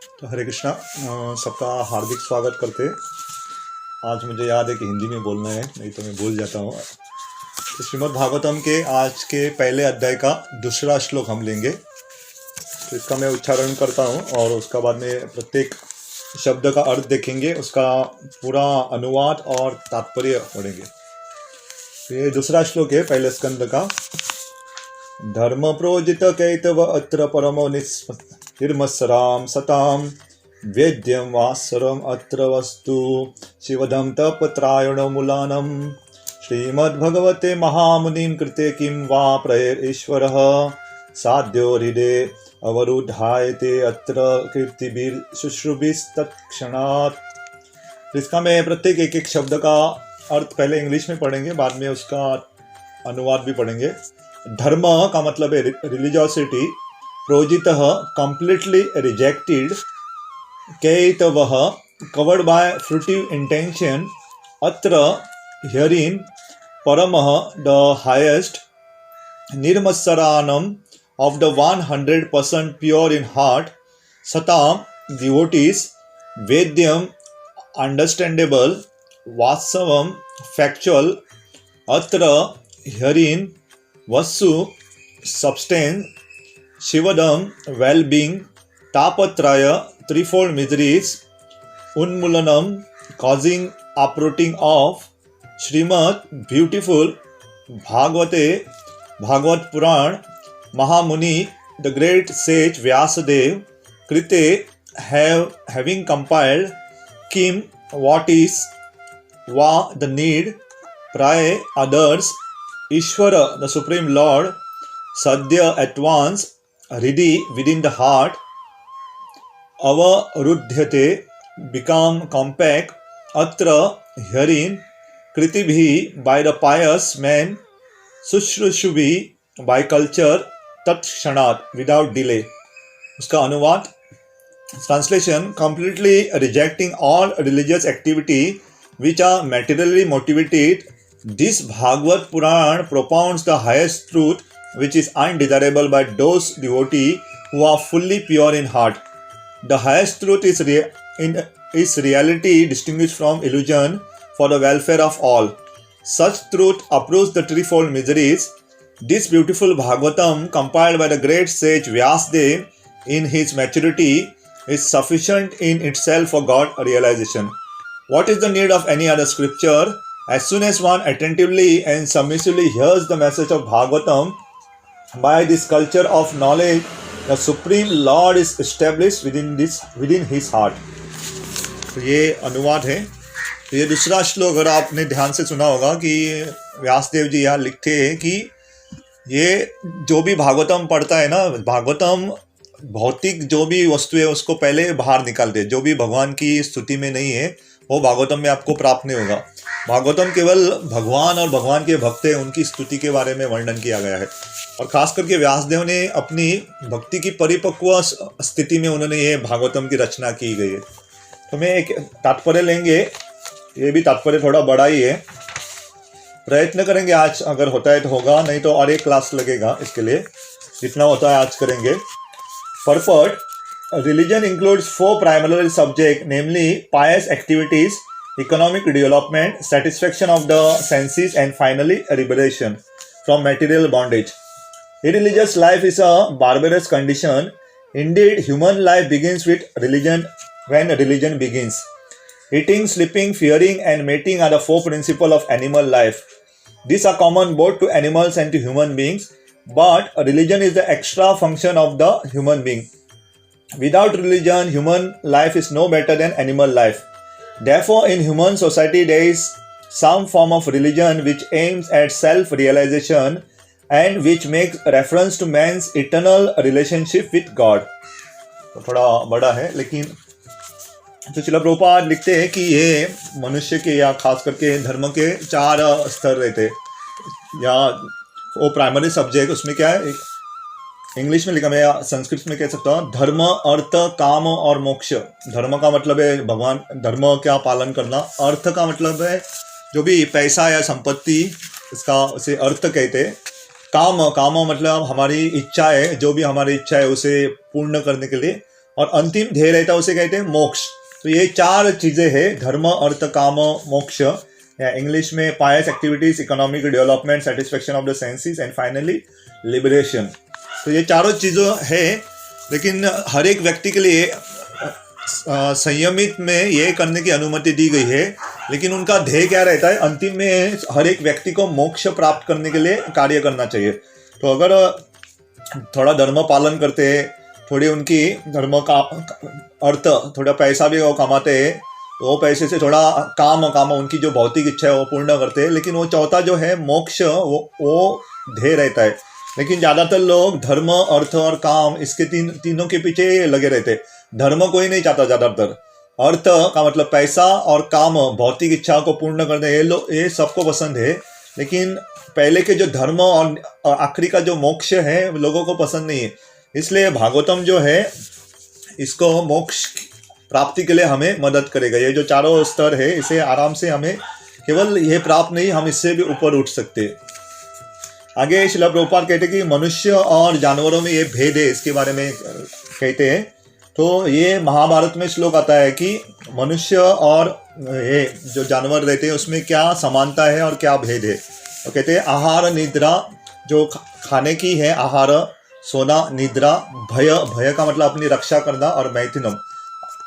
तो हरे कृष्णा, सबका हार्दिक स्वागत करते। आज मुझे याद है कि हिंदी में बोलना है, नहीं तो मैं भूल जाता हूँ। तो श्रीमद् भागवतम के आज के पहले अध्याय का दूसरा श्लोक हम लेंगे। तो इसका मैं उच्चारण करता हूँ और उसका बाद में प्रत्येक शब्द का अर्थ देखेंगे, उसका पूरा अनुवाद और तात्पर्य पढ़ेंगे। तो ये दूसरा श्लोक है पहले स्कंद का। धर्म प्रोजित कैतव अत्र परमो निर्मत्सराम सताम वेद्यम वासरम अत्र वस्तु शिवधम तपत्रायण मूलानम श्रीमद्भगवते महामुनिं कृते किं वा प्रयर ईश्वरः साध्यो हृदे अवरुद्धायते अत्र कीर्तिभिः शुश्रूभिस्तत्क्षणात्। इसका मैं प्रत्येक एक एक शब्द का अर्थ पहले इंग्लिश में पढ़ेंगे, बाद में उसका अनुवाद भी पढ़ेंगे। धर्म का मतलब है रिलीजियोसिटी, प्रोजितः कंप्लीटली रिजेक्टेड, कैतवः कवर्ड बाय फ्रूटिव इंटेंशन, अत्र हियरिन परमः द हाईएस्ट, निर्मत्सरानम of the 100% pure in heart, satam devotees, vedyam understandable, vasavam factual, atra herein vasu substance, shivadam well-being, tapatraya threefold miseries, unmulanam causing uprooting of, Srimad beautiful Bhagavate Bhagavad Puran, Mahamuni, the great sage Vyasadeva, Krite, having compiled, Kim, what is, Va, the need, Praye, others, Ishvara, the Supreme Lord, Sadhya, at once, Hridhi, within the heart, Avarudhyate, become compact, Atra, herein, Kritibhi, by the pious man, Sushrushubi, by culture, तत्क्षणात्, without delay. उसका अनुवाद, translation, completely rejecting all religious activity which are materially motivated, this Bhagavad Puran propounds the highest truth which is undesirable by those devotees who are fully pure in heart. The highest truth is reality distinguished from illusion for the welfare of all. Such truth uproots the threefold miseries. This beautiful Bhagavatam, compiled by the great sage Vyasadeva in his maturity, is sufficient in itself for God realization. What is the need of any other scripture? As soon as one attentively and submissively hears the message of Bhagavatam, by this culture of knowledge, the Supreme Lord is established within his heart. तो ये अनुवाद है। तो ये दूसरा श्लोक अगर आपने ध्यान से सुना होगा कि व्यासदेव जी यहाँ लिखते हैं कि ये जो भी भागवतम पढ़ता है ना, भागवतम भौतिक जो भी वस्तु है उसको पहले बाहर निकाल दे। जो भी भगवान की स्तुति में नहीं है वो भागवतम में आपको प्राप्त नहीं होगा। भागवतम केवल भगवान और भगवान के भक्त हैं, उनकी स्तुति के बारे में वर्णन किया गया है। और खास करके व्यासदेव ने अपनी भक्ति की परिपक्व स्थिति में उन्होंने ये भागवतम की रचना की गई है। तो मैं एक तात्पर्य लेंगे, ये भी तात्पर्य थोड़ा बड़ा ही है। प्रयत्न करेंगे आज, अगर होता है तो होगा, नहीं तो और एक क्लास लगेगा इसके लिए। जितना होता है आज करेंगे। Purport: Religion includes 4 primary subjects, namely pious activities, economic development, satisfaction of the senses, and finally liberation from material bondage. Irreligious life is a barbarous condition. Indeed, human life begins with religion when religion begins. Eating, sleeping, fearing, and mating are the 4 principles of animal life. These are common both to animals and to human beings, but religion is the extra function of the human being. Without religion, human life is no better than animal life. Therefore, in human society, there is some form of religion which aims at self-realization and which makes reference to man's eternal relationship with God. तो थोड़ा बड़ा है, लेकिन तो श्रील प्रभुपाद लिखते हैं कि ये मनुष्य के या खास करके धर्म के 4 स्तर रहते, या वो प्राइमरी सब्जेक्ट, उसमें क्या है, इंग्लिश में लिखा, मैं या संस्कृत में कह सकता हूँ, धर्म, अर्थ, काम और मोक्ष। धर्म का मतलब है भगवान, धर्म क्या पालन करना। अर्थ का मतलब है जो भी पैसा या संपत्ति, इसका उसे अर्थ कहते हैं। काम मतलब हमारी इच्छा है, जो भी हमारी इच्छा है उसे पूर्ण करने के लिए और अंतिम ध्येय रहता है उसे कहते हैं मोक्ष। तो ये 4 चीज़ें हैं, धर्म अर्थ काम मोक्ष, या इंग्लिश में pious activities, economic development, satisfaction of the senses and finally liberation. तो ये चारों चीज़ें हैं, लेकिन हर एक व्यक्ति के लिए संयमित में ये करने की अनुमति दी गई है, लेकिन उनका ध्येय क्या रहता है, अंतिम में हर एक व्यक्ति को मोक्ष प्राप्त करने के लिए कार्य करना चाहिए। तो अगर थोड़ा धर्म पालन करते हैं, थोड़ी उनकी धर्म का अर्थ, थोड़ा पैसा भी वो कमाते हैं, तो वो पैसे से थोड़ा काम उनकी जो भौतिक इच्छा है वो पूर्ण करते हैं, लेकिन वो चौथा जो है मोक्ष वो ध्येय रहता है। लेकिन ज़्यादातर लोग धर्म अर्थ और काम इसके तीनों के पीछे लगे रहते हैं। धर्म कोई नहीं चाहता ज़्यादातर, अर्थ का मतलब पैसा और काम भौतिक इच्छा को पूर्ण करना ये सबको पसंद है, लेकिन पहले के जो धर्म और आखिरी का जो मोक्ष है लोगों को पसंद नहीं है। इसलिए भागवतम जो है इसको मोक्ष प्राप्ति के लिए हमें मदद करेगा। ये जो चारों स्तर है इसे आराम से हमें केवल ये प्राप्त नहीं, हम इससे भी ऊपर उठ सकते हैं। आगे श्रील प्रभुपाद कहते हैं कि मनुष्य और जानवरों में ये भेद है, इसके बारे में कहते हैं। तो ये महाभारत में श्लोक आता है कि मनुष्य और ये जो जानवर रहते हैं उसमें क्या समानता है और क्या भेद है। तो कहते हैं आहार निद्रा, जो खाने की है आहार, सोना, निद्रा, भय का मतलब अपनी रक्षा करना, और मैथुनम।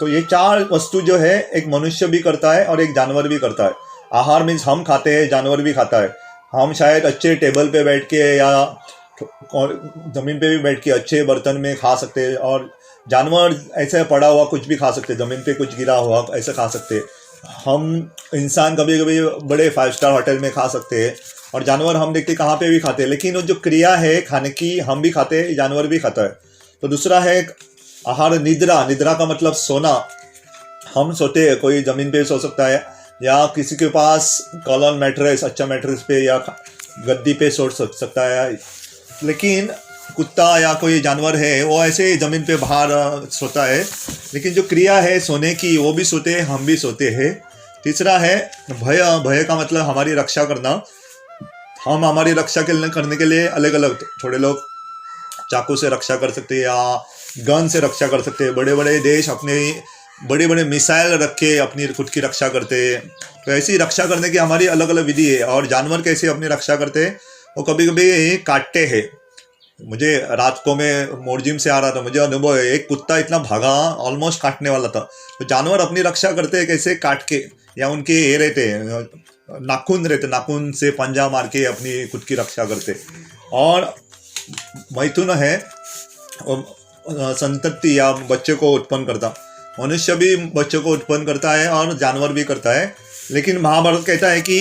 तो ये 4 वस्तु जो है एक मनुष्य भी करता है और एक जानवर भी करता है। आहार मीन्स हम खाते हैं, जानवर भी खाता है। हम शायद अच्छे टेबल पे बैठ के या ज़मीन पे भी बैठ के अच्छे बर्तन में खा सकते हैं, और जानवर ऐसे पड़ा हुआ कुछ भी खा सकते हैं, ज़मीन पे कुछ गिरा हुआ ऐसा खा सकते हैं। हम इंसान कभी कभी बड़े 5 स्टार होटल में खा सकते हैं, और जानवर हम देखते कहाँ पे भी खाते हैं, लेकिन वो जो क्रिया है खाने की हम भी खाते हैं, जानवर भी खाता है। तो दूसरा है आहार निद्रा। निद्रा का मतलब सोना, हम सोते हैं, कोई ज़मीन पे सो सकता है या किसी के पास कॉलम मैट्रेस, अच्छा मैट्रेस पे या गद्दी पे सो सकता है, लेकिन कुत्ता या कोई जानवर है वो ऐसे ज़मीन पे बाहर सोता है। लेकिन जो क्रिया है सोने की वो भी सोते हैं, हम भी सोते हैं। तीसरा है भय का मतलब हमारी रक्षा करना। हम हमारी रक्षा करने के लिए अलग अलग, थोड़े लोग चाकू से रक्षा कर सकते हैं या गन से रक्षा कर सकते हैं। बड़े बड़े देश अपने बड़े बड़े मिसाइल रख के अपनी खुद की रक्षा करते हैं। तो ऐसी रक्षा करने की हमारी अलग अलग विधि है। और जानवर कैसे अपनी रक्षा करते हैं, वो कभी कभी काटते हैं। मुझे रात को मैं मोरजिम से आ रहा था, मुझे अनुभव है, एक कुत्ता इतना भागा ऑलमोस्ट काटने वाला था। तो जानवर अपनी रक्षा करते हैं कैसे, काट के, या उनके ये रहते हैं नाखून रहते, नाखून से पंजा मार के अपनी खुद की रक्षा करते। और मैथुन है संतति या बच्चे को उत्पन्न करता। मनुष्य भी बच्चों को उत्पन्न करता है और जानवर भी करता है। लेकिन महाभारत कहता है कि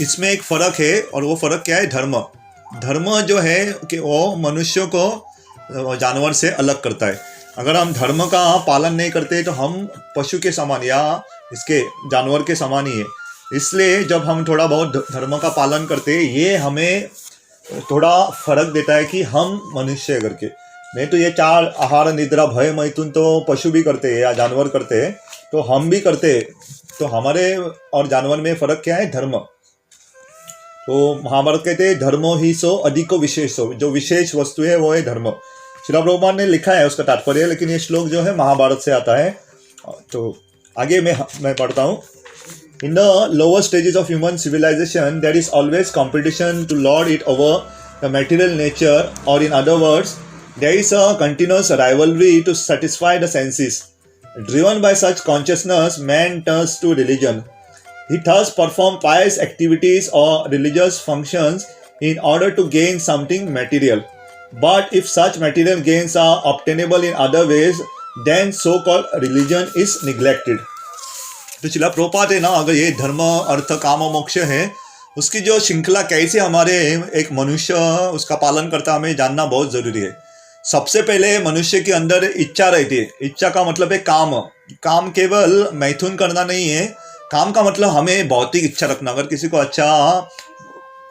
इसमें एक फ़र्क है, और वो फ़र्क क्या है, धर्म। धर्म जो है कि वो मनुष्य को जानवर से अलग करता है। अगर हम धर्म का पालन नहीं करते तो हम पशु के समान या इसके जानवर के समान ही है। इसलिए जब हम थोड़ा बहुत धर्म का पालन करते हैं, ये हमें थोड़ा फर्क देता है कि हम मनुष्य करके। नहीं तो ये 4 आहार निद्रा भय मैथुन तो पशु भी करते हैं या जानवर करते हैं, तो हम भी करते हैं। तो हमारे और जानवर में फ़र्क क्या है, धर्म। तो महाभारत कहते हैं धर्मो ही सो अधिको विशेषो, जो विशेष वस्तु है वो है धर्म। श्रील प्रभुपाद ने लिखा है उसका तात्पर्य, लेकिन ये श्लोक जो है महाभारत से आता है। तो आगे मैं पढ़ता हूँ। In the lower stages of human civilization, there is always competition to lord it over the material nature, or in other words, there is a continuous rivalry to satisfy the senses. Driven by such consciousness, man turns to religion. He thus performs pious activities or religious functions in order to gain something material. But if such material gains are obtainable in other ways, then so-called religion is neglected. तो श्रील प्रभुपाद है ना, अगर ये धर्म अर्थ काम मोक्ष है, उसकी जो श्रृंखला कैसे हमारे एक मनुष्य उसका पालन करता हमें जानना बहुत ज़रूरी है। सबसे पहले मनुष्य के अंदर इच्छा रहती है। इच्छा का मतलब है काम। काम केवल मैथुन करना नहीं है, काम का मतलब हमें भौतिक इच्छा रखना। अगर किसी को अच्छा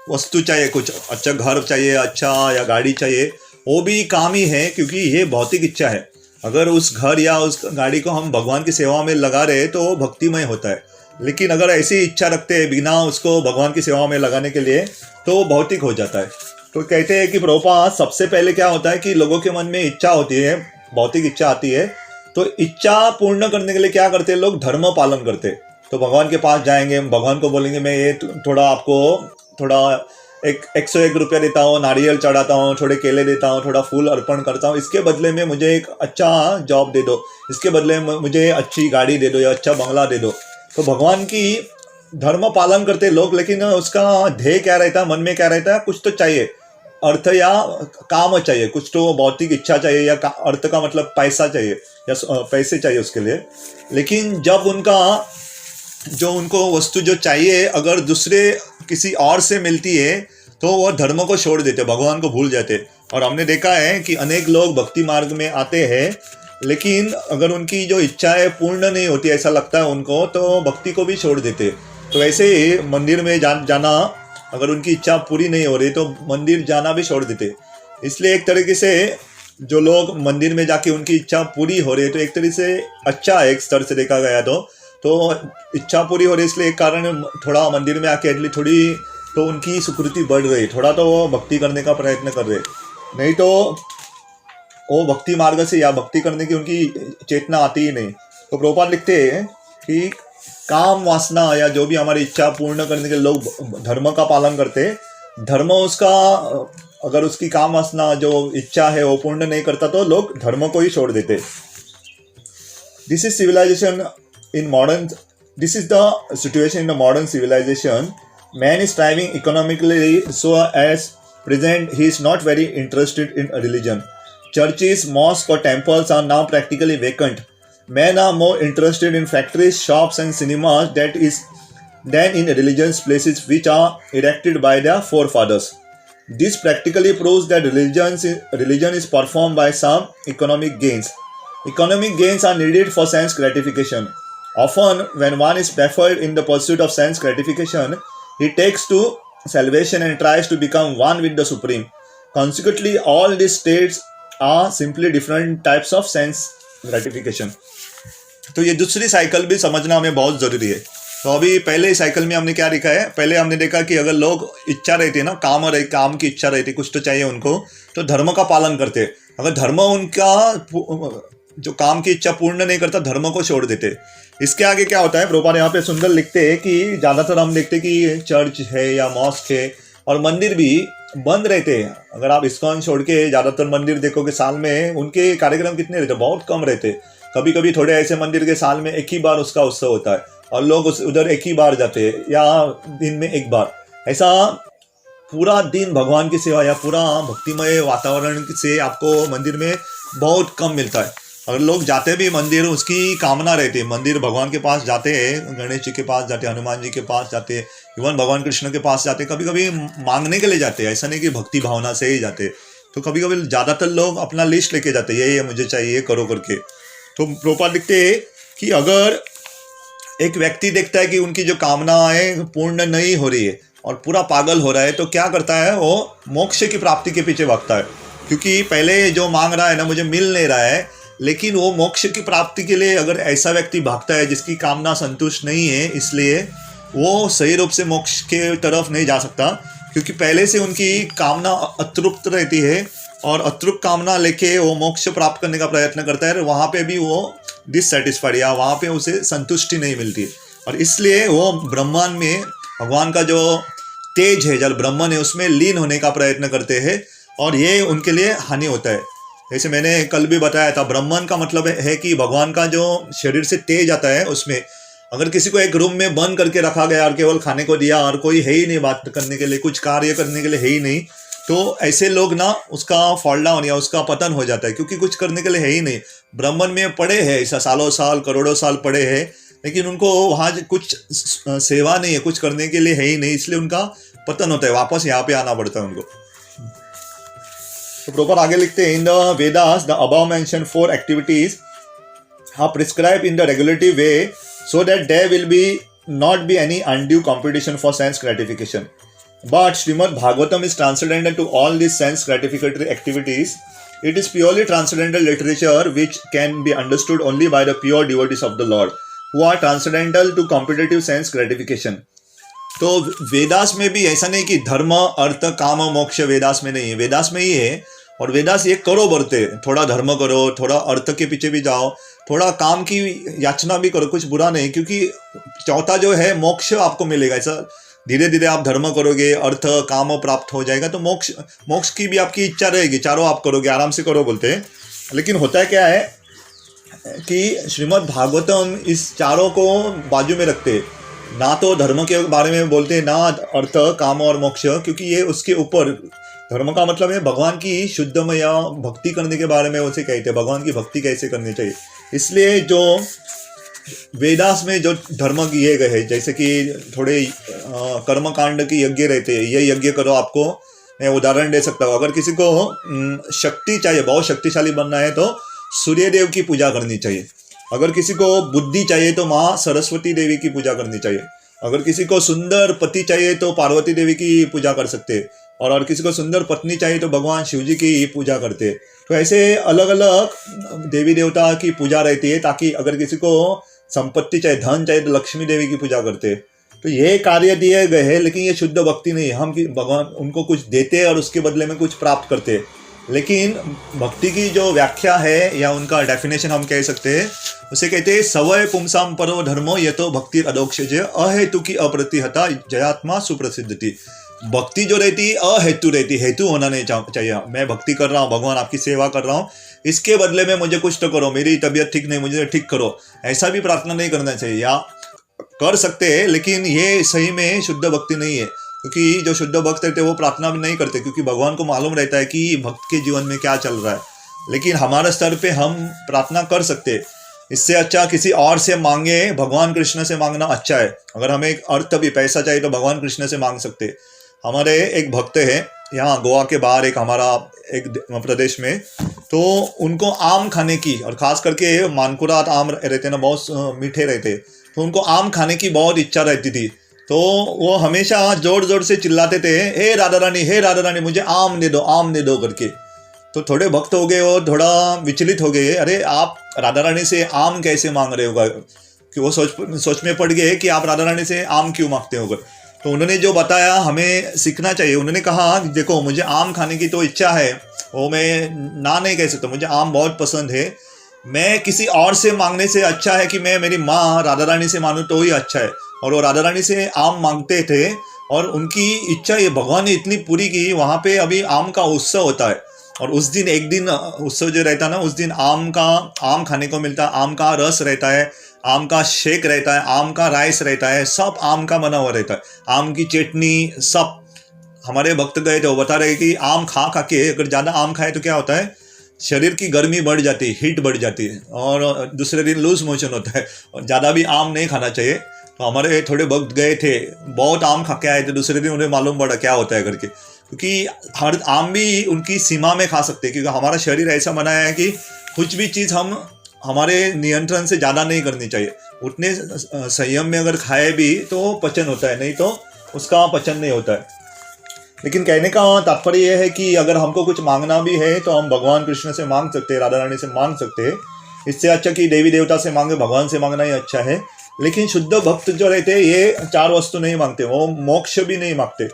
वस्तु चाहिए, कुछ अच्छा घर चाहिए, अच्छा या गाड़ी चाहिए, वो भी काम ही है, क्योंकि ये भौतिक इच्छा है। अगर उस घर या उस गाड़ी को हम भगवान की सेवा में लगा रहे तो वो भक्तिमय होता है। लेकिन अगर ऐसी इच्छा रखते हैं बिना उसको भगवान की सेवा में लगाने के लिए, तो वो भौतिक हो जाता है। तो कहते हैं कि प्रभुपाद सबसे पहले क्या होता है कि लोगों के मन में इच्छा होती है, भौतिक इच्छा आती है, तो इच्छा पूर्ण करने के लिए क्या करते हैं लोग? धर्म पालन करते। तो भगवान के पास जाएंगे, भगवान को बोलेंगे मैं ये थोड़ा आपको थोड़ा 101 रुपया देता हूँ, नारियल चढ़ाता हूँ, थोड़े केले देता हूँ, थोड़ा फूल अर्पण करता हूँ, इसके बदले में मुझे एक अच्छा जॉब दे दो, इसके बदले में मुझे अच्छी गाड़ी दे दो या अच्छा बंगला दे दो। तो भगवान की धर्म पालन करते लोग, लेकिन उसका ध्येय क्या रहता है, मन में क्या रहता है? कुछ तो चाहिए, अर्थ या काम चाहिए, कुछ तो भौतिक इच्छा चाहिए, या अर्थ का मतलब पैसा चाहिए या पैसे चाहिए उसके लिए। लेकिन जब उनको वस्तु जो चाहिए अगर दूसरे किसी और से मिलती है तो वो धर्म को छोड़ देते, भगवान को भूल जाते। और हमने देखा है कि अनेक लोग भक्ति मार्ग में आते हैं, लेकिन अगर उनकी जो इच्छा है पूर्ण नहीं होती, ऐसा लगता है उनको, तो भक्ति को भी छोड़ देते। तो ऐसे ही मंदिर में जाना, अगर उनकी इच्छा पूरी नहीं हो रही तो मंदिर जाना भी छोड़ देते। इसलिए एक तरीके से जो लोग मंदिर में जाके उनकी इच्छा पूरी हो रही है तो एक तरीके से अच्छा है, एक स्तर से देखा गया तो इच्छा पूरी हो रही है, इसलिए एक कारण थोड़ा मंदिर में आके एटलीस्ट थोड़ी तो उनकी सुकृति बढ़ रही, थोड़ा तो वो भक्ति करने का प्रयत्न कर रहे। नहीं तो वो भक्ति मार्ग से या भक्ति करने की उनकी चेतना आती ही नहीं। तो प्रभुपाद लिखते हैं कि काम वासना या जो भी हमारी इच्छा पूर्ण करने के लोग धर्म का पालन करते, धर्म उसका अगर उसकी काम वासना जो इच्छा है वो पूर्ण नहीं करता तो लोग धर्म को ही छोड़ देते। This is civilisation in modern, this is the situation in the modern civilisation. Man is striving economically so as present he is not very interested in religion. Churches, mosques or temples are now practically vacant. Men are more interested in factories, shops and cinemas than in religious places which are erected by their forefathers. This practically proves that religion is performed by some economic gains. Economic gains are needed for sense gratification. Often when one is baffled in the pursuit of sense gratification, he takes to salvation and tries to become one with the Supreme. Consequently, all these states are simply different types of sense gratification. तो ये दूसरी cycle भी समझना हमें बहुत ज़रूरी है। तो अभी पहले साइकिल में हमने क्या देखा है? पहले हमने देखा कि अगर लोग इच्छा रहती है ना, काम की इच्छा रहती है, कुछ तो चाहिए उनको, तो धर्म का पालन करते। अगर धर्म उनका जो काम की इच्छा पूर्ण नहीं करता, धर्म को छोड़ देते। इसके आगे क्या होता है? प्रभुपाद यहाँ पे सुंदर लिखते हैं कि ज़्यादातर हम देखते हैं कि चर्च है या मॉस्क है और मंदिर भी बंद रहते हैं। अगर आप इस्कॉन छोड़ के ज़्यादातर मंदिर देखोगे, साल में उनके कार्यक्रम कितने रहते? बहुत कम रहते। कभी कभी थोड़े ऐसे मंदिर के साल में एक ही बार उसका उत्सव होता है और लोग उधर एक ही बार जाते हैं या दिन में एक बार। ऐसा पूरा दिन भगवान की सेवा या पूरा भक्तिमय वातावरण से आपको मंदिर में बहुत कम मिलता है। अगर लोग जाते भी मंदिर, उसकी कामना रहती है, मंदिर भगवान के पास जाते हैं, गणेश जी के पास जाते हैं, हनुमान जी के पास जाते हैं, इवन भगवान कृष्ण के पास जाते हैं, कभी कभी मांगने के लिए जाते हैं, ऐसा नहीं कि भक्ति भावना से ही जाते। तो कभी कभी ज़्यादातर लोग अपना लिस्ट लेके जाते हैं, ये मुझे चाहिए, ये करो करके। तो प्रभुपाद लिखते हैं कि अगर एक व्यक्ति देखता है कि उनकी जो कामना है पूर्ण नहीं हो रही है और पूरा पागल हो रहा है, तो क्या करता है? वो मोक्ष की प्राप्ति के पीछे भागता है, क्योंकि पहले जो मांग रहा है ना, मुझे मिल नहीं रहा है। लेकिन वो मोक्ष की प्राप्ति के लिए अगर ऐसा व्यक्ति भागता है जिसकी कामना संतुष्ट नहीं है, इसलिए वो सही रूप से मोक्ष के तरफ नहीं जा सकता, क्योंकि पहले से उनकी कामना अतृप्त रहती है और अतृप्त कामना लेके वो मोक्ष प्राप्त करने का प्रयत्न करता है। वहाँ पे भी वो डिससेटिस्फाइड या वहाँ पे उसे संतुष्टि नहीं मिलती और इसलिए वो ब्रह्मांड में भगवान का जो तेज है, जल ब्रह्मन है, उसमें लीन होने का प्रयत्न करते हैं और ये उनके लिए हानि होता है। जैसे मैंने कल भी बताया था, ब्रह्मन का मतलब है कि भगवान का जो शरीर से तेज आता है, उसमें अगर किसी को एक रूम में बंद करके रखा गया और केवल खाने को दिया और कोई है ही नहीं बात करने के लिए, कुछ कार्य करने के लिए है ही नहीं, तो ऐसे लोग ना उसका फॉल डाउन या उसका पतन हो जाता है, क्योंकि कुछ करने के लिए है ही नहीं। ब्रह्मन में पड़े हैं, ऐसा सालों साल करोड़ों साल पड़े हैं, लेकिन उनको वहाँ कुछ सेवा नहीं है, कुछ करने के लिए है ही नहीं, इसलिए उनका पतन होता है, वापस यहाँ पे आना पड़ता है उनको। तो प्रॉपर आगे लिखते हैं, in the Vedas the above mention 4 activities are prescribed in the regulative way so that there will not be any undue competition for sense gratification. But Srimad Bhagavatam is transcendental to all these sense gratificatory activities. It is purely transcendental literature which can be understood only by the pure devotees of the Lord, who are transcendental to competitive sense gratification. तो वेदास में भी ऐसा नहीं कि धर्म अर्थ काम मोक्ष वेदास में नहीं है, वेदास में ही है, और वेदास ये करो बोलते, थोड़ा धर्म करो, थोड़ा अर्थ के पीछे भी जाओ, थोड़ा काम की याचना भी करो, कुछ बुरा नहीं, क्योंकि चौथा जो है मोक्ष आपको मिलेगा। ऐसा धीरे धीरे आप धर्म करोगे, अर्थ काम प्राप्त हो जाएगा, तो मोक्ष मोक्ष की भी आपकी इच्छा रहेगी, चारों आप करोगे, आराम से करो बोलते हैं। लेकिन होता है क्या है कि श्रीमद् भागवतम इस चारों को बाजू में रखते, ना तो धर्म के बारे में बोलते, ना अर्थ काम और मोक्ष, क्योंकि ये उसके ऊपर, धर्म का मतलब है भगवान की शुद्धमय भक्ति करने के बारे में उसे कहते हैं, भगवान की भक्ति कैसे करनी चाहिए। इसलिए जो वेदास में जो धर्म किए गए हैं, जैसे कि थोड़े कर्म कांड के यज्ञ रहते हैं, ये यज्ञ करो, आपको मैं उदाहरण दे सकता हूँ। अगर किसी को शक्ति चाहिए, बहुत शक्तिशाली बनना है, तो सूर्य देव की पूजा करनी चाहिए। अगर किसी को बुद्धि चाहिए तो माँ सरस्वती देवी की पूजा करनी चाहिए। अगर किसी को सुंदर पति चाहिए तो पार्वती देवी की पूजा कर सकते हैं, और अगर किसी को सुंदर पत्नी चाहिए तो भगवान शिव जी की पूजा करते हैं। तो ऐसे अलग अलग देवी देवता की पूजा रहती है, ताकि अगर किसी को संपत्ति चाहिए, धन चाहिए, तो लक्ष्मी देवी की पूजा करते हैं। तो ये कार्य दिए गए हैं, लेकिन ये शुद्ध भक्ति नहीं है। हम भगवान उनको कुछ देते हैं और उसके बदले में कुछ प्राप्त करते हैं। लेकिन भक्ति की जो व्याख्या है या उनका डेफिनेशन हम कह सकते हैं, उसे कहते हैं सवय पुंसाम परो धर्मो यतो भक्ति अदोक्षजे अहेतु की अप्रतिहता जयात्मा सुप्रसिद्धति। भक्ति जो रहती है अहेतु रहती, हेतु होना नहीं चाहिए। मैं भक्ति कर रहा हूँ, भगवान आपकी सेवा कर रहा हूँ, इसके बदले में मुझे कुछ तो करो, मेरी तबीयत ठीक नहीं, मुझे ठीक करो, ऐसा भी प्रार्थना नहीं करना चाहिए। या कर सकते हैं, लेकिन ये सही में शुद्ध भक्ति नहीं है, क्योंकि जो शुद्ध भक्त रहते हैं वो प्रार्थना भी नहीं करते, क्योंकि भगवान को मालूम रहता है कि भक्त के जीवन में क्या चल रहा है। लेकिन हमारे स्तर पे हम प्रार्थना कर सकते हैं। इससे अच्छा किसी और से मांगे, भगवान कृष्ण से मांगना अच्छा है। अगर हमें एक अर्थ भी पैसा चाहिए तो भगवान कृष्ण से मांग सकते हैं। हमारे एक भक्त है यहाँ गोवा के बाहर, एक हमारा एक प्रदेश में, तो उनको आम खाने की, और ख़ास करके मानकुरात आम रहते ना, बहुत मीठे रहते, तो उनको आम खाने की बहुत इच्छा रहती थी। तो वो हमेशा जोर जोर से चिल्लाते थे, हे राधा रानी मुझे आम दे दो करके। तो थोड़े भक्त हो गए, वो थोड़ा विचलित हो गए, अरे आप राधा रानी से आम कैसे मांग रहे होगा, कि वो सोच में पड़ गए कि आप राधा रानी से आम क्यों मांगते होगा। तो उन्होंने जो बताया हमें सीखना चाहिए। उन्होंने कहा देखो, मुझे आम खाने की तो इच्छा है, वो मैं ना नहीं कह सकता, मुझे आम बहुत पसंद है। मैं किसी और से मांगने से अच्छा है कि मैं मेरी माँ राधा रानी से मांगूँ तो ही अच्छा है। और वो राधा रानी से आम मांगते थे, और उनकी इच्छा ये भगवान ने इतनी पूरी की। वहाँ पे अभी आम का उत्सव होता है, और उस दिन एक दिन उत्सव जो रहता है ना, उस दिन आम खाने को मिलता है, आम का रस रहता है, आम का शेक रहता है, आम का राइस रहता है, सब आम का बना हुआ रहता है, आम की चटनी सब। हमारे भक्त गए थे, वो बता रहे कि आम खा के अगर ज़्यादा आम खाए तो क्या होता है, शरीर की गर्मी बढ़ जाती है, हीट बढ़ जाती है, और दूसरे दिन लूज मोशन होता है, और ज़्यादा भी आम नहीं खाना चाहिए। तो हमारे थोड़े भक्त गए थे, बहुत आम खा के आए थे, दूसरे दिन उन्हें मालूम पड़ा क्या होता है करके। क्योंकि हर आम भी उनकी सीमा में खा सकते हैं, क्योंकि हमारा शरीर ऐसा बनाया है कि कुछ भी चीज़ हम हमारे नियंत्रण से ज़्यादा नहीं करनी चाहिए। उतने संयम में अगर खाए भी तो पचन होता है, नहीं तो उसका पचन नहीं होता है। लेकिन कहने का तात्पर्य यह है कि अगर हमको कुछ मांगना भी है तो हम भगवान कृष्ण से मांग सकते हैं, राधा रानी से मांग सकते हैं। इससे अच्छा कि देवी देवता से मांगे, भगवान से मांगना ही अच्छा है। लेकिन शुद्ध भक्त जो रहते हैं ये चार वस्तु नहीं मांगते, वो मोक्ष भी नहीं मांगते।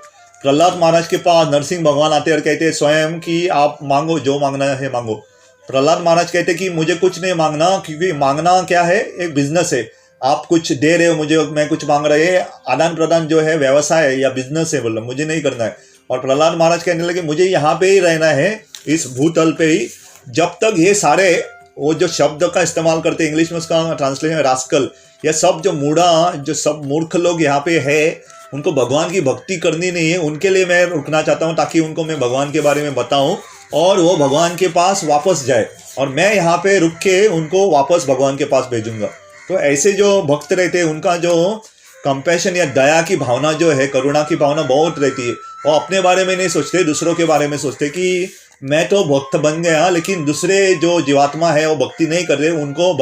प्रहलाद महाराज के पास नरसिंह भगवान आते और कहते हैं स्वयं कि आप मांगो, जो मांगना है मांगो। प्रहलाद महाराज कहते कि मुझे कुछ नहीं मांगना, क्योंकि मांगना क्या है, एक बिजनेस है। आप कुछ दे रहे हो मुझे, मैं कुछ मांग रहे हैं, आदान प्रदान जो है व्यवसाय है या बिजनेस है, बोलो मुझे नहीं करना है। और प्रहलाद महाराज कहने लगे मुझे यहाँ पे ही रहना है, इस भूतल पे ही, जब तक ये सारे, वो जो शब्द का इस्तेमाल करते हैं इंग्लिश में, उसका ट्रांसलेशन है रास्कल, यह सब जो मूढ़ा, जो सब मूर्ख लोग यहाँ पे है, उनको भगवान की भक्ति करनी नहीं है, उनके लिए मैं रुकना चाहता हूँ, ताकि उनको मैं भगवान के बारे में बताऊँ और वो भगवान के पास वापस जाए, और मैं यहाँ पे रुक के उनको वापस भगवान के पास भेजूंगा। तो ऐसे जो भक्त रहते हैं उनका जो कंपैशन या दया की भावना जो है, करुणा की भावना बहुत रहती है। वो अपने बारे में नहीं सोचते, दूसरों के बारे में सोचते कि मैं तो भक्त बन गया, लेकिन दूसरे जो जीवात्मा है वो भक्ति नहीं कर रहे, उनको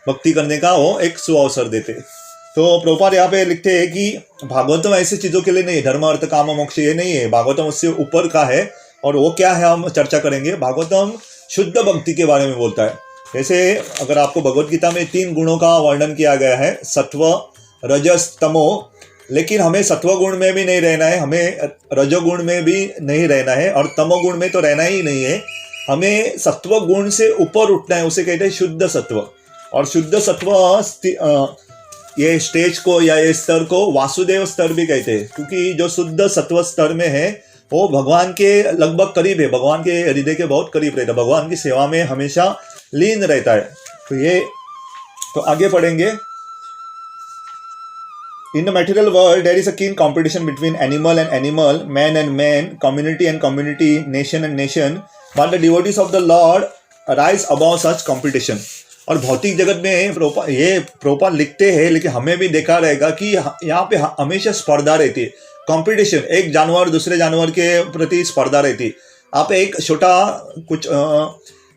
भक्ति करने का वो एक सुअवसर देते। तो प्रभुपाद यहाँ पे लिखते हैं कि भागवतम ऐसी चीज़ों के लिए नहीं, धर्म अर्थ काम मोक्ष ये नहीं है, भागवतम उससे ऊपर का है। और वो क्या है हम चर्चा करेंगे। भागवतम शुद्ध भक्ति के बारे में बोलता है। जैसे अगर आपको भगवत गीता में 3 गुणों का वर्णन किया गया है, सत्व, रजस, तमो, लेकिन हमें सत्वगुण में भी नहीं रहना है, हमें रजोगुण में भी नहीं रहना है, और तमोगुण में तो रहना ही नहीं है। हमें सत्व गुण से ऊपर उठना है, उसे कहते हैं शुद्ध सत्व। और शुद्ध सत्व ये स्टेज को या ये स्तर को वासुदेव स्तर भी कहते हैं, क्योंकि जो शुद्ध सत्व स्तर में है वो भगवान के लगभग करीब है, भगवान के हृदय के बहुत करीब रहता है, भगवान की सेवा में हमेशा लीन रहता है। तो आगे पढ़ेंगे। In the material world, there is a keen competition between animal and animal, man and man, community and community, nation and nation. But the devotees of the Lord rise above such competition. और भौतिक जगत में प्रोपाल लिखते हैं, लेकिन हमें भी देखा रहेगा कि यहाँ पे हमेशा स्पर्धा रहती है, कंपटीशन। एक जानवर दूसरे जानवर के प्रति स्पर्धा रहती है। आप एक छोटा कुछ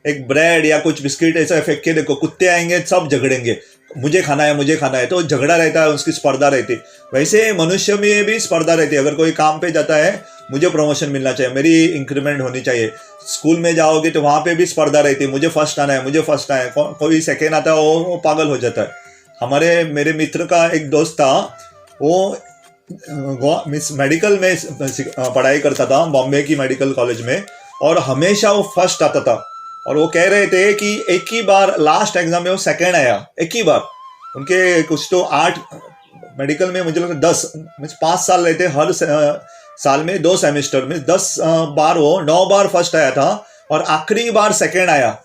एक ब्रेड या कुछ बिस्किट ऐसा फेंक के देखो, कुत्ते आएंगे, सब झगड़ेंगे, मुझे खाना है, तो झगड़ा रहता है, उसकी स्पर्धा रहती है। वैसे मनुष्य में भी स्पर्धा रहती है। अगर कोई काम पे जाता है, मुझे प्रमोशन मिलना चाहिए, मेरी इंक्रीमेंट होनी चाहिए। स्कूल में जाओगे तो वहाँ पे भी स्पर्धा रहती है, मुझे फर्स्ट आना है। कोई सेकेंड आता है, वो पागल हो जाता है। मेरे मित्र का एक दोस्त था, वो मेडिकल में पढ़ाई करता था, बॉम्बे की मेडिकल कॉलेज में, और हमेशा वो फर्स्ट आता था। और वो कह रहे थे कि एक ही बार लास्ट एग्जाम में वो सेकंड आया, एक ही बार। उनके कुछ तो 8 मेडिकल में, मुझे लगता 10 5 साल रहते, हर साल में 2 सेमेस्टर में 10 बार वो 9 बार फर्स्ट आया था, और आखिरी बार सेकंड आया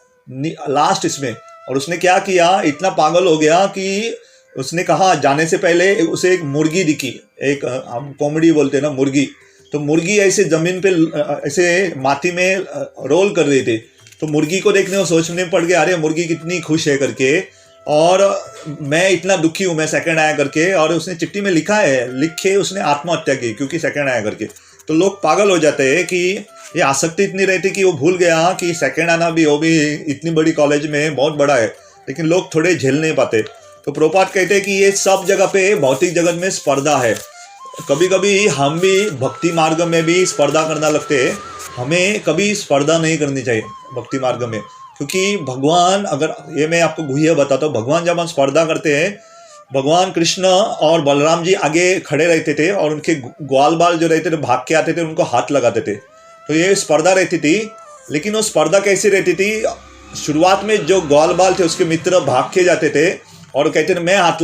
लास्ट इसमें। और उसने क्या किया, इतना पागल हो गया कि उसने कहा, जाने से पहले उसे एक मुर्गी दिखी, एक हम कॉमेडी बोलते हैं ना, मुर्गी। तो मुर्गी ऐसे जमीन पे ऐसे माटी में रोल कर रही थी। तो मुर्गी को देखने, वो सोचने पड़ गया, अरे मुर्गी कितनी खुश है करके, और मैं इतना दुखी हूँ, मैं सेकंड आया करके। और उसने चिट्ठी में लिख के उसने आत्महत्या की, क्योंकि सेकंड आया करके। तो लोग पागल हो जाते हैं कि ये आसक्ति इतनी रहती कि वो भूल गया कि सेकंड आना भी, वो भी इतनी बड़ी कॉलेज में बहुत बड़ा है, लेकिन लोग थोड़े झेल नहीं पाते। तो प्रभुपाद कहते हैं कि ये सब जगह पे भौतिक जगत में स्पर्धा है। कभी कभी हम भी भक्ति मार्ग में भी स्पर्धा करना लगते हैं। हमें कभी स्पर्धा नहीं करनी चाहिए भक्ति मार्ग में, क्योंकि भगवान, अगर ये मैं आपको गुह्य बताता हूँ, भगवान जब हम स्पर्धा करते हैं, भगवान कृष्ण और बलराम जी आगे खड़े रहते थे, और उनके ग्वाल बाल जो रहते थे भाग के आते थे, उनको हाथ लगाते थे। तो ये स्पर्धा रहती थी। लेकिन वो स्पर्धा कैसी रहती थी, शुरुआत में जो ग्वाल बाल थे उसके मित्र भाग के जाते थे और कहते थे मैं हाथ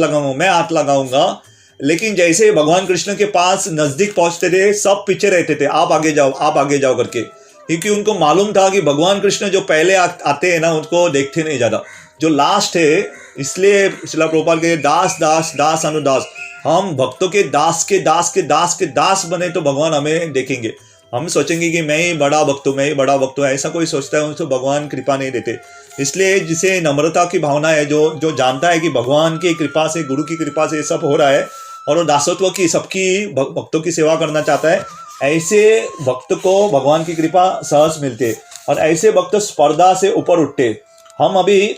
लगाऊंगा। लेकिन जैसे भगवान कृष्ण के पास नजदीक पहुंचते थे, सब पीछे रहते थे, आप आगे जाओ करके, क्योंकि उनको मालूम था कि भगवान कृष्ण जो पहले आते हैं ना, उनको देखते नहीं ज़्यादा, जो लास्ट है। इसलिए श्रील प्रभुपाद के दास दास दास अनुदास, हम भक्तों के दास के दास के दास के दास बने तो भगवान हमें देखेंगे। हम सोचेंगे कि मैं ही बड़ा भक्त हूँ, ऐसा कोई सोचता है उनको भगवान कृपा नहीं देते। इसलिए जिसे नम्रता की भावना है, जो जानता है कि भगवान की कृपा से, गुरु की कृपा से ये सब हो रहा है, और वो दासत्व की, सबकी भक्तों की सेवा करना चाहता है, ऐसे भक्त को भगवान की कृपा सहज मिलती है। और ऐसे भक्त स्पर्धा से ऊपर उठते। हम अभी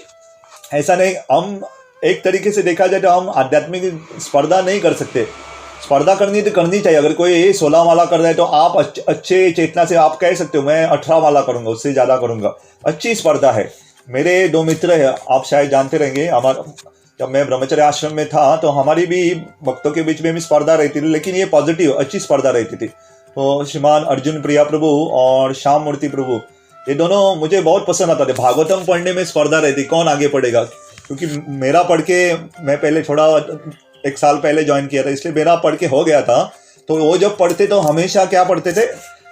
ऐसा नहीं, हम एक तरीके से देखा जाए तो हम आध्यात्मिक स्पर्धा नहीं कर सकते। स्पर्धा करनी तो करनी चाहिए। अगर कोई 16 माला कर रहा है तो आप अच्छे चेतना से आप कह सकते हो मैं 18 माला करूंगा, उससे ज़्यादा करूंगा। अच्छी स्पर्धा है। मेरे 2 मित्र हैं, आप शायद जानते रहेंगे, जब मैं ब्रह्मचर्य आश्रम में था तो हमारी भी भक्तों के बीच में भी स्पर्धा रहती थी, लेकिन ये पॉजिटिव अच्छी स्पर्धा रहती थी। तो श्रीमान अर्जुन प्रिया प्रभु और श्याम मूर्ति प्रभु, ये दोनों मुझे बहुत पसंद आता थे। भागवतम पढ़ने में स्पर्धा रहती, कौन आगे पढ़ेगा, क्योंकि मेरा पढ़ के, मैं पहले थोड़ा 1 साल पहले ज्वाइन किया था, इसलिए मेरा पढ़ के हो गया था। तो वो जब पढ़ते तो हमेशा क्या पढ़ते थे,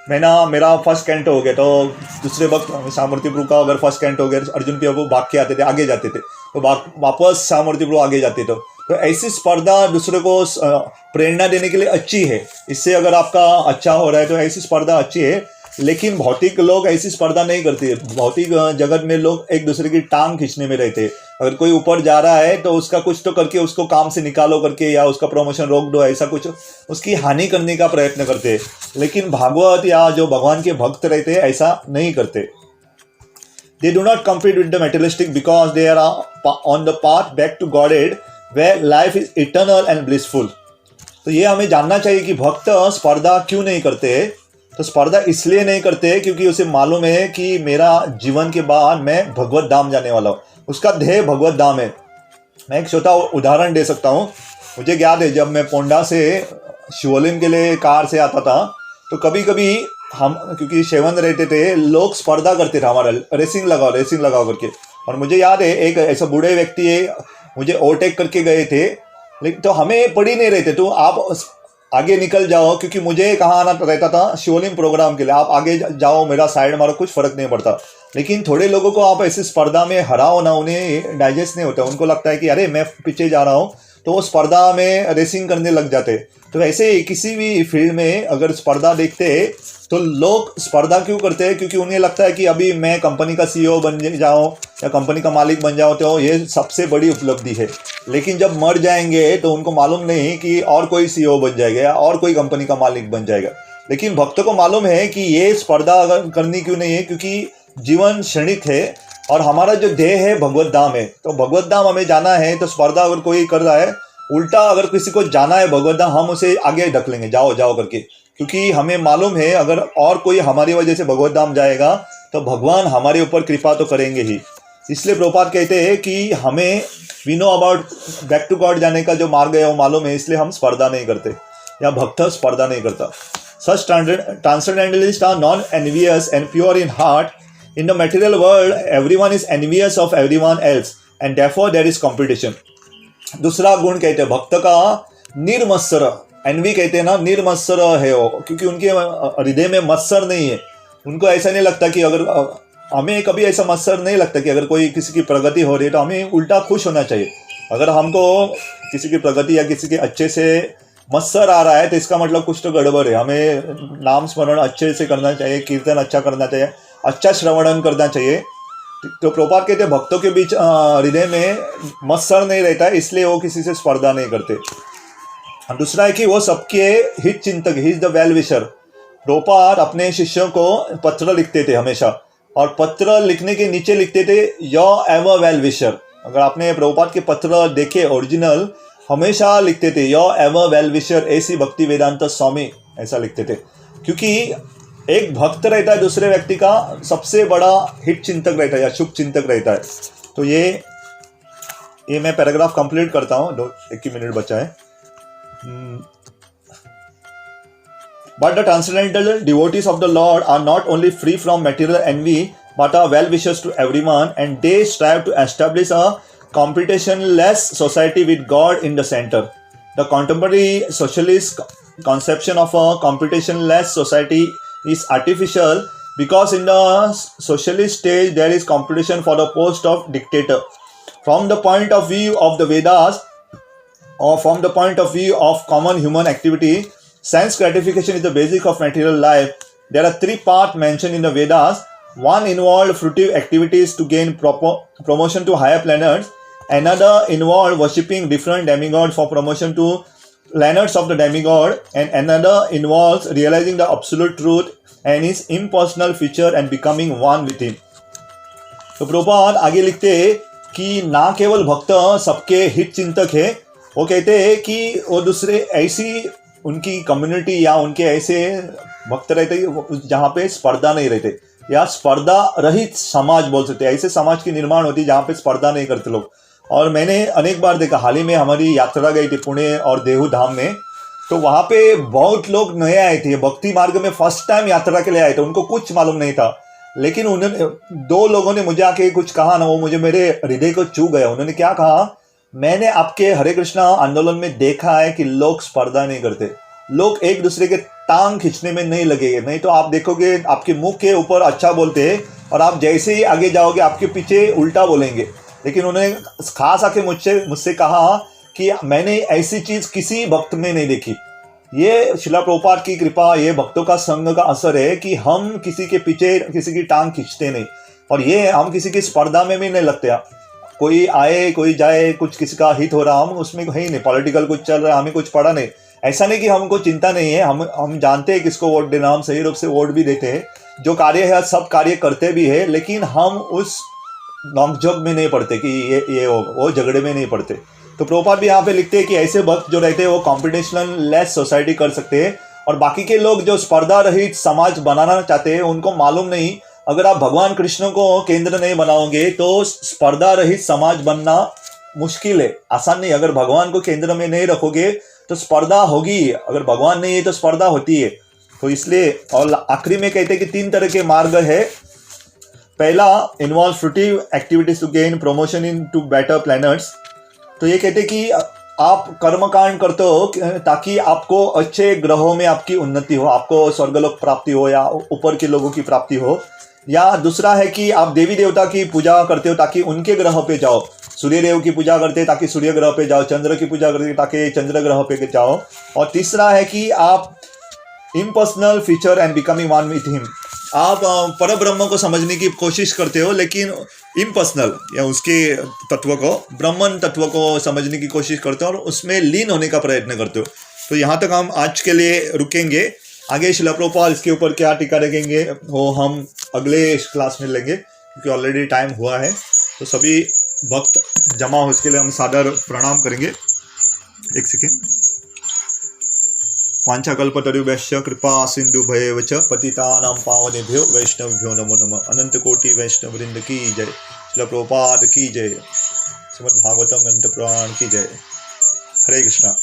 मेरा फर्स्ट कैंट हो गया तो दूसरे वक्त श्यामूर्ति प्रभु का अगर फर्स्ट कैंट हो गया, अर्जुन प्रभु भाग के आते थे, आगे जाते थे, तो वापस श्यामूर्ति प्रभु आगे जाते थे। तो ऐसी स्पर्धा दूसरे को प्रेरणा देने के लिए अच्छी है। इससे अगर आपका अच्छा हो रहा है तो ऐसी स्पर्धा अच्छी है। लेकिन भौतिक लोग ऐसी स्पर्धा नहीं करते। भौतिक जगत में लोग एक दूसरे की टांग खींचने में रहते हैं। अगर कोई ऊपर जा रहा है तो उसका कुछ तो करके उसको काम से निकालो करके, या उसका प्रमोशन रोक दो, ऐसा कुछ उसकी हानि करने का प्रयत्न करते हैं। लेकिन भागवत या जो भगवान के भक्त रहते हैं ऐसा नहीं करते। They do not compete with the materialistic because they are on the path back to Godhead where life is eternal and blissful. तो ये हमें जानना चाहिए कि भक्त स्पर्धा क्यों नहीं करते। तो स्पर्धा इसलिए नहीं करते क्योंकि उसे मालूम है कि मेरा जीवन के बाद मैं भगवत धाम जाने वाला हूँ, उसका ध्येय भगवत धाम है। मैं एक छोटा उदाहरण दे सकता हूँ। मुझे याद है जब मैं पोंडा से शिवोलिम के लिए कार से आता था, तो कभी कभी हम, क्योंकि सेवन रहते थे, लोग स्पर्धा करते थे हमारा, रेसिंग लगाओ करके। और मुझे याद है एक ऐसा बूढ़े व्यक्ति है, मुझे ओवरटेक करके गए थे, लेकिन तो हमें पड़ी नहीं रहे थे, तो आप आगे निकल जाओ, क्योंकि मुझे कहाँ आना रहता था शिवोलिम प्रोग्राम के लिए, आप आगे जाओ, मेरा साइड मारो, कुछ फर्क नहीं पड़ता। लेकिन थोड़े लोगों को आप ऐसी स्पर्धा में हराओ ना, उन्हें डाइजेस्ट नहीं होता, उनको लगता है कि अरे मैं पीछे जा रहा हूँ, तो वो स्पर्धा में रेसिंग करने लग जाते। तो ऐसे ही किसी भी फील्ड में अगर स्पर्धा देखते हैं तो लोग स्पर्धा क्यों करते हैं? क्योंकि उन्हें लगता है कि अभी मैं कंपनी का सीईओ बन जाऊँ या कंपनी का मालिक बन जाऊँ तो ये सबसे बड़ी उपलब्धि है। लेकिन जब मर जाएंगे तो उनको मालूम नहीं कि और कोई सीईओ बन जाएगा या और कोई कंपनी का मालिक बन जाएगा। लेकिन भक्तों को मालूम है कि ये स्पर्धा करनी क्यों नहीं है, क्योंकि जीवन क्षणिक है और हमारा जो ध्येय है भगवत धाम है। तो भगवत धाम हमें जाना है, तो स्पर्धा अगर कोई कर रहा है, उल्टा अगर किसी को जाना है भगवत धाम, हम उसे आगे ढकलेंगे, जाओ जाओ करके, क्योंकि हमें मालूम है अगर और कोई हमारी वजह से भगवत धाम जाएगा तो भगवान हमारे ऊपर कृपा तो करेंगे ही। इसलिए प्रभुपाद कहते हैं कि हमें we know about back to God जाने का जो मार्ग है वो मालूम है, इसलिए हम स्पर्धा नहीं करते या भक्त स्पर्धा नहीं करता। Such transcendentalists are non-envious and pure in heart. In the material world, everyone is envious of everyone else and therefore there is competition. दूसरा गुण कहते हैं भक्त का निर्मत्सर, एनवी कहते हैं ना, निर्मत्सर है वो, क्योंकि उनके हृदय में मत्सर नहीं है। उनको ऐसा नहीं लगता कि अगर हमें कभी ऐसा मत्सर नहीं लगता कि अगर कोई किसी की प्रगति हो रही है तो हमें उल्टा खुश होना चाहिए। अगर हमको किसी की प्रगति या किसी के अच्छे से मत्सर आ रहा है तो इसका मतलब कुछ तो गड़बड़ है। हमें नाम स्मरण अच्छे से करना चाहिए, कीर्तन अच्छा करना चाहिए, अच्छा श्रवणन करना चाहिए। तो प्रभुपाद कहते हैं भक्तों के बीच हृदय में मत्सर नहीं रहता है, इसलिए वो किसी से स्पर्धा नहीं करते। दूसरा है कि वो सबके हित चिंतक, he is the well wisher. Prabhupada अपने शिष्यों को पत्र लिखते थे हमेशा, और पत्र लिखने के नीचे लिखते थे योर एवर वेल विशर। अगर आपने प्रभुपाद के पत्र देखे ओरिजिनल, हमेशा लिखते थे योर एवर वेल विशर ऐसी भक्ति वेदांत स्वामी, ऐसा लिखते थे। क्योंकि एक भक्त रहता है दूसरे व्यक्ति का सबसे बड़ा हित चिंतक रहता है या शुभ चिंतक रहता है। तो ये मैं पैराग्राफ कंप्लीट करता हूँ, एक ही मिनट बचा है। But the transcendental devotees of the Lord are not only free from material envy but are well wishers to everyone, and they strive to establish a competition-less society with God in the center. The contemporary socialist conception of a competition-less society is artificial because in the socialist stage there is competition for the post of dictator. From the point of view of the Vedas, or from the point of view of common human activity, sense gratification is the basic of material life. There are three paths mentioned in the Vedas. One involved fruitive activities to gain promotion to higher planets. Another involved worshipping different demigods for promotion to planets of the demigod. And another involves realizing the absolute truth and his impersonal feature and becoming one with him. तो प्रभुपाद आगे लिखते हैं कि ना केवल भक्त सबके हित चिंतक है, वो कहते हैं कि वो दूसरे ऐसी उनकी कम्युनिटी या उनके ऐसे भक्त रहते जहाँ पे स्पर्धा नहीं रहते, या स्पर्धा रहित समाज बोल सकते हैं। ऐसे समाज की निर्माण होती है जहाँ पे स्पर्धा नहीं करते लोग। और मैंने अनेक बार देखा, हाल ही में हमारी यात्रा गई थी पुणे और देहू धाम में, तो वहाँ पे बहुत लोग नए आए थे, भक्ति मार्ग में फर्स्ट टाइम यात्रा के लिए आए थे, उनको कुछ मालूम नहीं था। लेकिन उन्होंने, दो लोगों ने मुझे आके कुछ कहा ना, वो मुझे मेरे हृदय को छू गया। उन्होंने क्या कहा, मैंने आपके हरे कृष्णा आंदोलन में देखा है कि लोग स्पर्धा नहीं करते, लोग एक दूसरे के टांग खींचने में नहीं लगेंगे। नहीं तो आप देखोगे आपके मुंह के ऊपर अच्छा बोलते हैं और आप जैसे ही आगे जाओगे आपके पीछे उल्टा बोलेंगे। लेकिन उन्होंने खास आके मुझसे कहा कि मैंने ऐसी चीज किसी भक्त में नहीं देखी। ये शिला प्रभुपाद की कृपा, ये भक्तों का संग का असर है कि हम किसी के पीछे किसी की टांग खींचते नहीं, और ये हम किसी की स्पर्धा में भी नहीं लगते। कोई आए कोई जाए, कुछ किसी का हित हो रहा, हम उसमें है ही नहीं, पॉलिटिकल कुछ चल रहा है, हमें कुछ पड़ा नहीं। ऐसा नहीं कि हमको चिंता नहीं है, हम जानते हैं किसको वोट देना, हम सही रूप से वोट भी देते हैं, जो कार्य है सब कार्य करते भी है, लेकिन हम उस नोकझोंक में नहीं पड़ते कि ये वो झगड़े में नहीं पड़ते। तो प्रभुपाद भी यहाँ पे लिखते हैं कि ऐसे भक्त जो रहते हैं वो कॉम्पिटिशन लेस सोसाइटी कर सकते हैं, और बाकी के लोग जो स्पर्धा रहित समाज बनाना चाहते हैं उनको मालूम नहीं, अगर आप भगवान कृष्ण को केंद्र नहीं बनाओगे तो स्पर्धा रहित समाज बनना मुश्किल है, आसान नहीं। अगर भगवान को केंद्र में नहीं रखोगे तो स्पर्धा होगी, अगर भगवान नहीं है तो स्पर्धा होती है। तो इसलिए, और आखिरी में कहते हैं कि 3 तरह के मार्ग है। पहला, involve fruitive activities to gain promotion in to better planets. तो ये कहते हैं कि आप कर्मकांड करते हो ताकि आपको अच्छे ग्रहों में आपकी उन्नति हो, आपको स्वर्गलोक प्राप्ति हो या ऊपर के लोगों की प्राप्ति हो। या दूसरा है कि आप देवी देवता की पूजा करते हो ताकि उनके ग्रह पे जाओ, सूर्य देव की पूजा करते हैं ताकि सूर्य ग्रह पे जाओ, चंद्र की पूजा करते हैं ताकि चंद्र ग्रह पे जाओ। और तीसरा है कि आप impersonal feature and becoming one with him, आप पर ब्रह्म को समझने की कोशिश करते हो लेकिन इम्पर्सनल या उसके तत्व को, ब्रह्मन तत्व को समझने की कोशिश करते हो और उसमें लीन होने का प्रयत्न करते हो। तो यहाँ तक हम आज के लिए रुकेंगे। आगे श्रील प्रभुपाद इसके ऊपर क्या टीका रखेंगे वो हम अगले क्लास में लेंगे, क्योंकि ऑलरेडी टाइम हुआ है। तो सभी भक्त जमा हो, इसके लिए हम सादर प्रणाम करेंगे। एक सेकेंड। वाञ्छाकल्पतरुभ्यश्च कृपा सिन्धुभ्येव च पतितानां पावनेभ्यो वैष्णवेभ्यो नमो नमः। अनंत कोटि वैष्णव वृंद की जय। श्रील प्रभुपाद की जय। श्रीमद् भागवतम ग्रंथ पुराण की जय। हरे कृष्णा।